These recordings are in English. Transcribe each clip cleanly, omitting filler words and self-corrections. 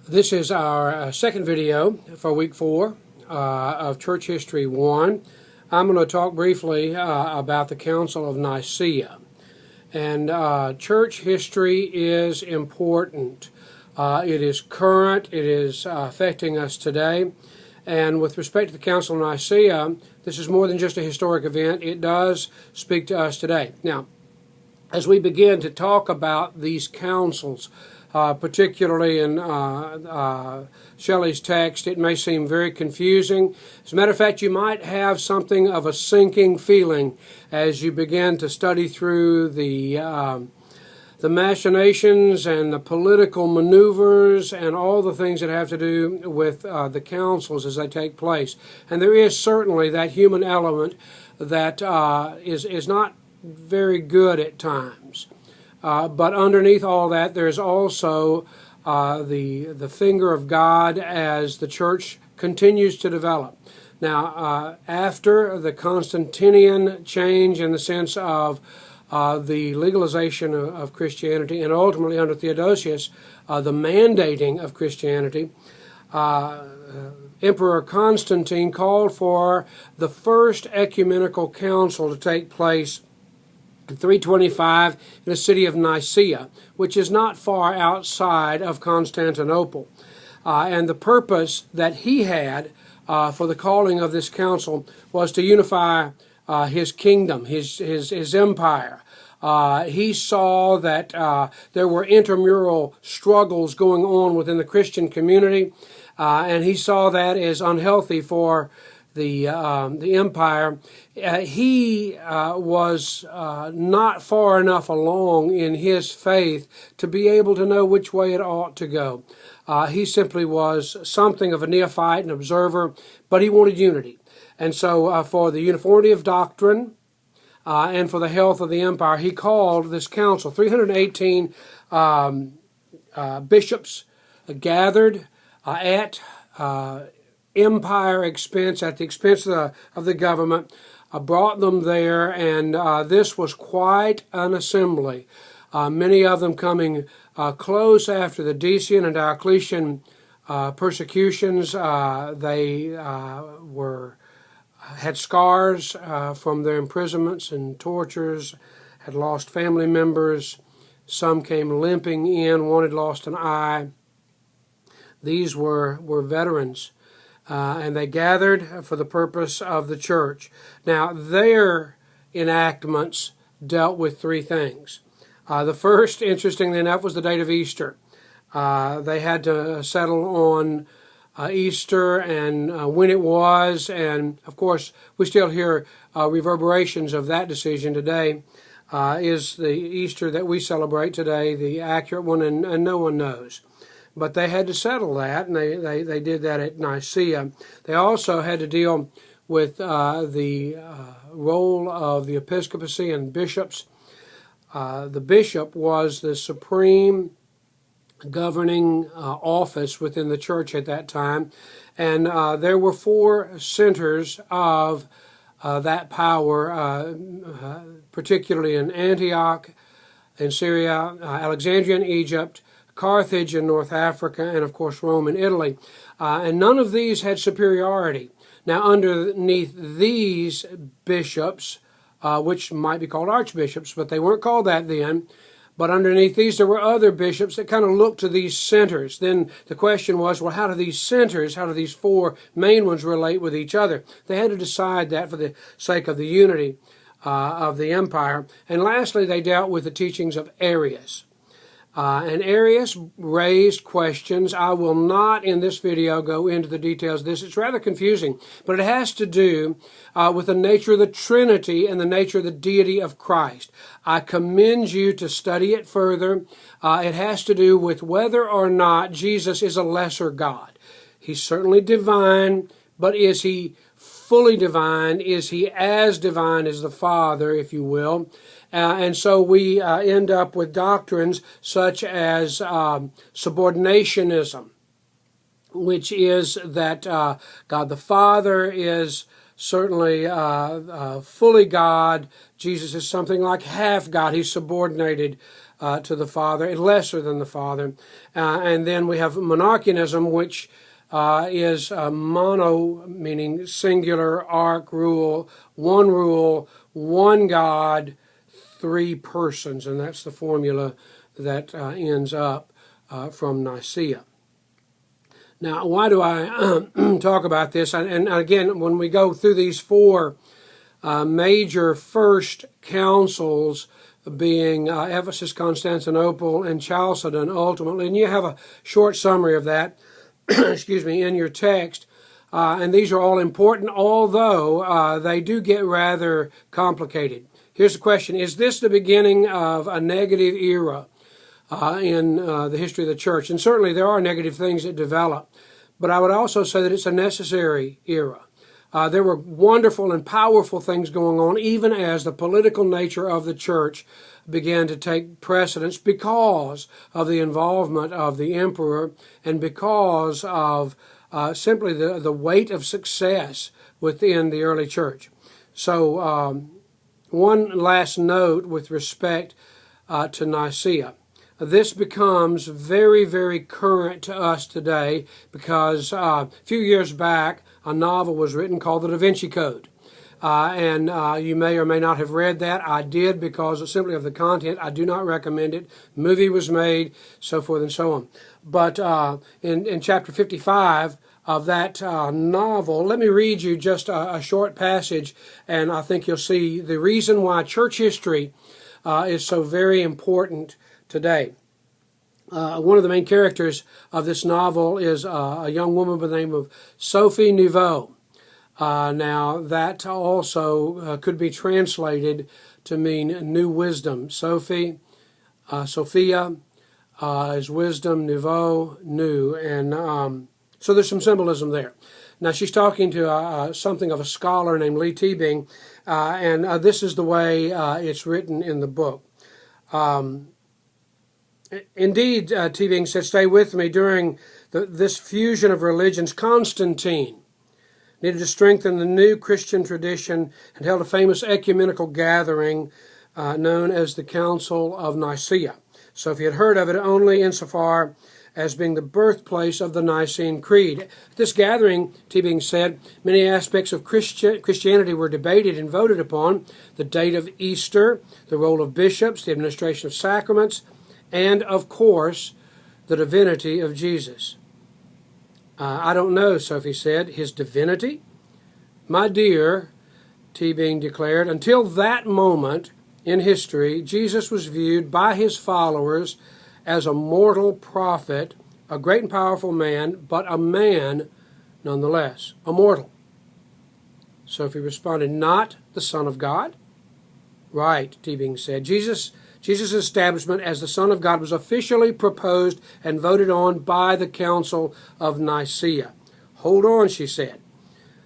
This is our second video for week 4 of Church History 1. I'm going to talk briefly about the Council of Nicea. And church history is important. It is current. It is affecting us today. And with respect to the Council of Nicea, this is more than just a historic event. It does speak to us today. Now, as we begin to talk about these councils, particularly in Shelley's text, it may seem very confusing. As a matter of fact, you might have something of a sinking feeling as you begin to study through the machinations and the political maneuvers and all the things that have to do with the councils as they take place. And there is certainly that human element that is not very good at times. But underneath all that, there's also the finger of God as the church continues to develop. Now, after the Constantinian change in the sense of the legalization of Christianity, and ultimately under Theodosius, the mandating of Christianity, Emperor Constantine called for the first ecumenical council to take place in 325 in the city of Nicea, which is not far outside of Constantinople. And the purpose that he had for the calling of this council was to unify his kingdom, his empire. He saw that there were intramural struggles going on within the Christian community, and he saw that as unhealthy for the empire. He was not far enough along in his faith to be able to know which way it ought to go. He simply was something of a neophyte, an observer, but he wanted unity. And so for the uniformity of doctrine and for the health of the empire, he called this council. 318 bishops gathered at empire expense, at the expense of the government, brought them there, and this was quite an assembly. Many of them coming close after the Decian and Diocletian persecutions. They had scars from their imprisonments and tortures, had lost family members. Some came limping in, one had lost an eye. These were veterans. And they gathered for the purpose of the church. Now, their enactments dealt with three things. The first, interestingly enough, was the date of Easter. They had to settle on Easter and when it was, and of course, we still hear reverberations of that decision today. Is the Easter that we celebrate today the accurate one? And no one knows. But they had to settle that, and they did that at Nicea. They also had to deal with the role of the episcopacy and bishops. The bishop was the supreme governing office within the church at that time, and there were 4 centers of that power, particularly in Antioch, in Syria, Alexandria in Egypt, Carthage in North Africa, and of course Rome in Italy. And none of these had superiority. Now underneath these bishops, which might be called archbishops, but they weren't called that then, but underneath these there were other bishops that kind of looked to these centers. Then the question was, well, how do these centers, how do these 4 main ones relate with each other? They had to decide that for the sake of the unity of the empire. And lastly, they dealt with the teachings of Arius. And Arius raised questions. I will not in this video go into the details of this. It's rather confusing, but it has to do with the nature of the Trinity and the nature of the deity of Christ. I commend you to study it further. It has to do with whether or not Jesus is a lesser God. He's certainly divine, but is he fully divine? Is he as divine as the Father, if you will? And so we end up with doctrines such as subordinationism, which is that God the Father is certainly fully God. Jesus is something like half God. He's subordinated to the Father, lesser than the Father. And then we have monarchianism, which is mono, meaning singular, arc, rule, one God, three persons. And that's the formula that ends up from Nicea. Now, why do I talk about this? And again, when we go through these four major first councils, being Ephesus, Constantinople, and Chalcedon ultimately, and you have a short summary of that, excuse me, in your text. And these are all important, although they do get rather complicated. Here's the question: is this the beginning of a negative era in the history of the church? And certainly there are negative things that develop, but I would also say that it's a necessary era. There were wonderful and powerful things going on, even as the political nature of the church began to take precedence because of the involvement of the emperor and because of simply the weight of success within the early church. So one last note with respect to Nicea. This becomes very, very current to us today because a few years back, a novel was written called The Da Vinci Code. And you may or may not have read that. I did because simply of the content. I do not recommend it. The movie was made, so forth and so on. But in chapter 55 of that novel, let me read you just a short passage, and I think you'll see the reason why church history is so very important today. One of the main characters of this novel is a young woman by the name of Sophie Nouveau. Now, that also could be translated to mean new wisdom. Sophia is wisdom, nouveau, new. And so there's some symbolism there. Now, she's talking to something of a scholar named Lee Teabing, and this is the way it's written in the book. Indeed, Teabing said, stay with me, during this fusion of religions, Constantine needed to strengthen the new Christian tradition and held a famous ecumenical gathering known as the Council of Nicea. So if you had heard of it only insofar as being the birthplace of the Nicene Creed. At this gathering, Teabing said, many aspects of Christianity were debated and voted upon: the date of Easter, the role of bishops, the administration of sacraments, and, of course, the divinity of Jesus. I don't know, Sophie said, his divinity? My dear, Teabing declared, until that moment in history, Jesus was viewed by his followers as a mortal prophet, a great and powerful man, but a man nonetheless, a mortal. Sophie responded, not the Son of God? Right, Teabing said. Jesus' establishment as the Son of God was officially proposed and voted on by the Council of Nicea. Hold on, she said.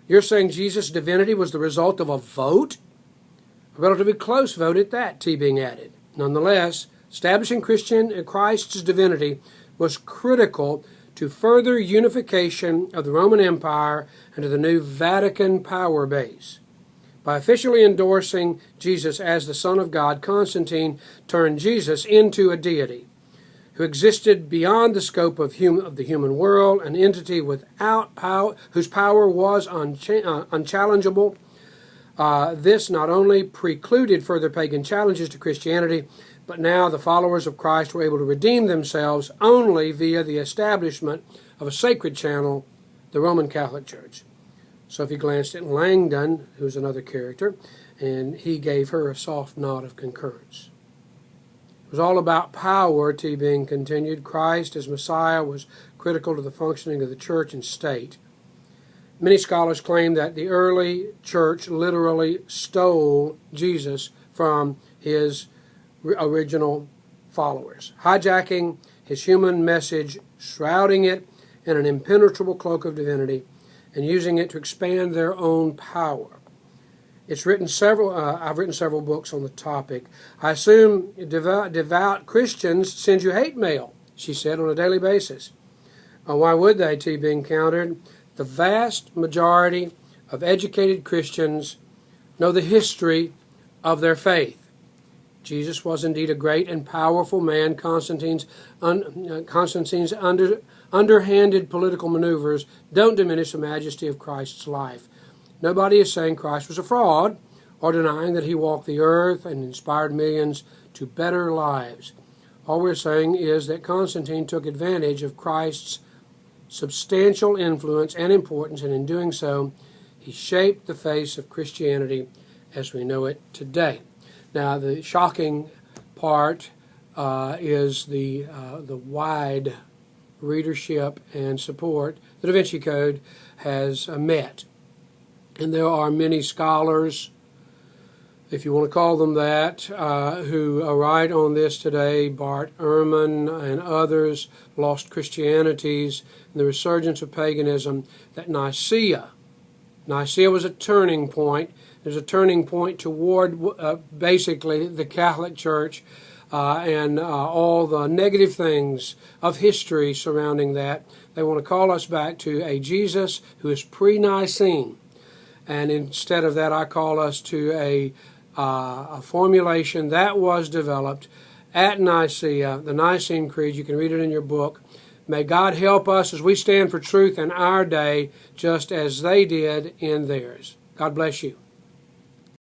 You're saying Jesus' divinity was the result of a vote? A relatively close vote at that, Teabing added. Nonetheless, establishing Christ's divinity was critical to further unification of the Roman Empire and to the new Vatican power base. By officially endorsing Jesus as the Son of God, Constantine turned Jesus into a deity who existed beyond the scope of the human world, an entity without power, whose power was unchallengeable. This not only precluded further pagan challenges to Christianity, but now the followers of Christ were able to redeem themselves only via the establishment of a sacred channel, the Roman Catholic Church. Sophie glanced at Langdon, who's another character, and he gave her a soft nod of concurrence. It was all about power, Teabing continued. Christ as Messiah was critical to the functioning of the church and state. Many scholars claim that the early church literally stole Jesus from his original followers, hijacking his human message, shrouding it in an impenetrable cloak of divinity, and using it to expand their own power. I've written several books on the topic. I assume devout Christians send you hate mail, she said, on a daily basis. Why would they, Teabing countered? The vast majority of educated Christians know the history of their faith. Jesus was indeed a great and powerful man. Constantine's underhanded political maneuvers don't diminish the majesty of Christ's life. Nobody is saying Christ was a fraud or denying that he walked the earth and inspired millions to better lives. All we're saying is that Constantine took advantage of Christ's substantial influence and importance, and in doing so, he shaped the face of Christianity as we know it today. Now, the shocking part is the wide readership and support the Da Vinci Code has met. And there are many scholars, if you want to call them that, who write on this today. Bart Ehrman and others, Lost Christianities, and the resurgence of paganism, that Nicea was a turning point. There's a turning point toward basically the Catholic Church and all the negative things of history surrounding that. They want to call us back to a Jesus who is pre-Nicene. And instead of that, I call us to a formulation that was developed at Nicea, the Nicene Creed. You can read it in your book. May God help us as we stand for truth in our day, just as they did in theirs. God bless you.